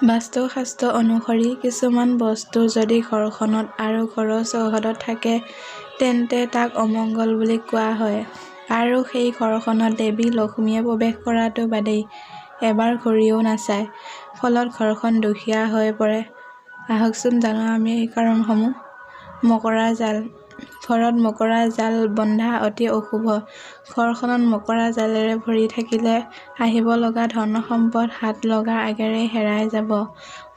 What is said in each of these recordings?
বাস্তুশাস্ত্ৰ অনুসৰি কিছুমান বস্তু যদি ঘৰখনত আৰু ঘৰৰ চৌহদত থাকে তেন্তে তাক অমংগল বুলি কোৱা হয় আৰু সেই ঘৰখনত দেৱী লক্ষ্মীয়ে প্ৰৱেশ কৰাটো বাদেই এবাৰ ঘূৰিও নাচায়, ফলত ঘৰখন দুখীয়া হৈ পৰে। আহকচোন জানো আমি এই কাৰণসমূহ। মকৰা জাল। ঘৰত মকৰা জাল বন্ধা অতি অশুভ। ঘৰখনত মকৰা জালেৰে ভৰি থাকিলে আহিব লগা ধন সম্পদ হাত লগাৰ আগেৰে হেৰাই যাব।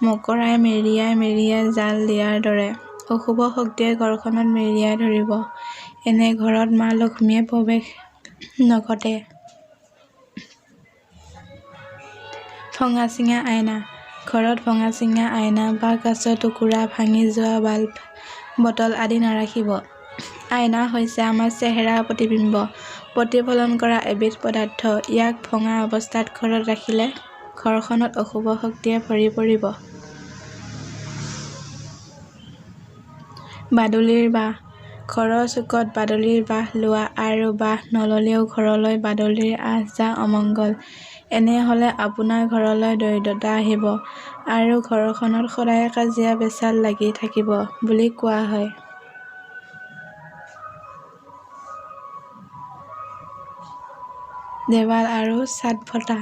মকৰাই মেৰিয়াই জাল দিয়াৰ দৰে অশুভ শক্তিয়ে ঘৰখনত মেৰিয়াই ধৰিব। এনে ঘৰত মা লক্ষ্মীয়ে প্ৰৱেশ নঘটে। ভঙা-চিঙা আইনা। ঘৰত ভঙা-চিঙা আইনা বা কাঁচৰ টুকুৰা, ভাঙি যোৱা বাল্ব, বটল আদি নাৰাখিব। আইনা হৈছে আমাৰ চেহেৰাৰ প্ৰতিবিম্ব প্ৰতিফলন কৰা এবিধ পদাৰ্থ। ইয়াক ভঙা অৱস্থাত ঘৰত ৰাখিলে ঘৰখনত অশুভ শক্তিয়ে ভৰি পৰিব। বাদুলিৰ বাহ। ঘৰৰ চুকত বাদুলিৰ বাহ লোৱা আৰু বাহ নললেও ঘৰলৈ বাদুলিৰ আহ-যাহ অমংগল। এনে হলে আপোনাৰ ঘৰলৈ দৰিদ্ৰতা আহিব আৰু ঘৰখনত সদায় কাজিয়া-পেচাল লাগি থাকিব বুলি কোৱা হয়। দেৱাল আৰু ছাদ ফটা।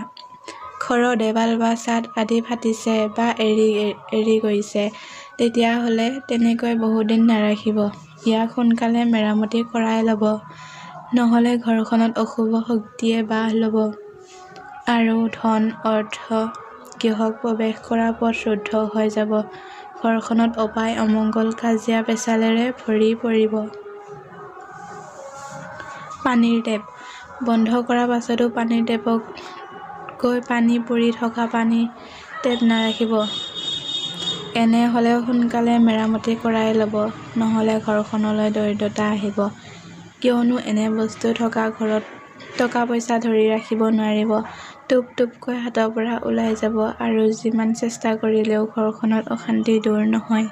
ঘৰৰ দেৱাল বা ছাদ আদি ফাটিছে বা এৰি গৈছে তেতিয়াহলে তেনেকৈ বহুদিন নাৰাখিব। ইয়াক সোনকালে মেৰামতি কৰাই লব, নহলে ঘৰখনত অশুভ শক্তিয়ে বাহ লব আৰু ধন, অৰ্থ, গৃহত প্ৰৱেশ কৰা পথ ৰুদ্ধ হৈ যাব। ঘৰখনত অপায় অমংগল, কাজিয়া-পেচালেৰে ভৰি পৰিব। পানীৰ টেপ। বন্ধ কৰাৰ পাছতো পানীৰ টেপত গৈ পানী পৰি থকা পানীৰ টেপ নাৰাখিব। এনে হলে সোনকালে মেৰামতি কৰাই লব, নহলে ঘৰখনলৈ দৰিদ্ৰতা আহিব। কিয়নো এনে বস্তু থকা ঘৰত টকা-পইচা ধৰি ৰাখিব নোৱাৰিব। টোপ টোপকৈ হাতৰ পৰা ওলাই যাব আৰু যিমান চেষ্টা কৰিলেও ঘৰখনত অশান্তি দূৰ নহয়।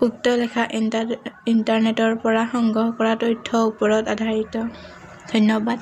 উক্ত লেখা ইণ্টাৰনেটৰ পৰা সংগ্ৰহ কৰা তথ্যৰ ওপৰত আধাৰিত। ধন্যবাদ।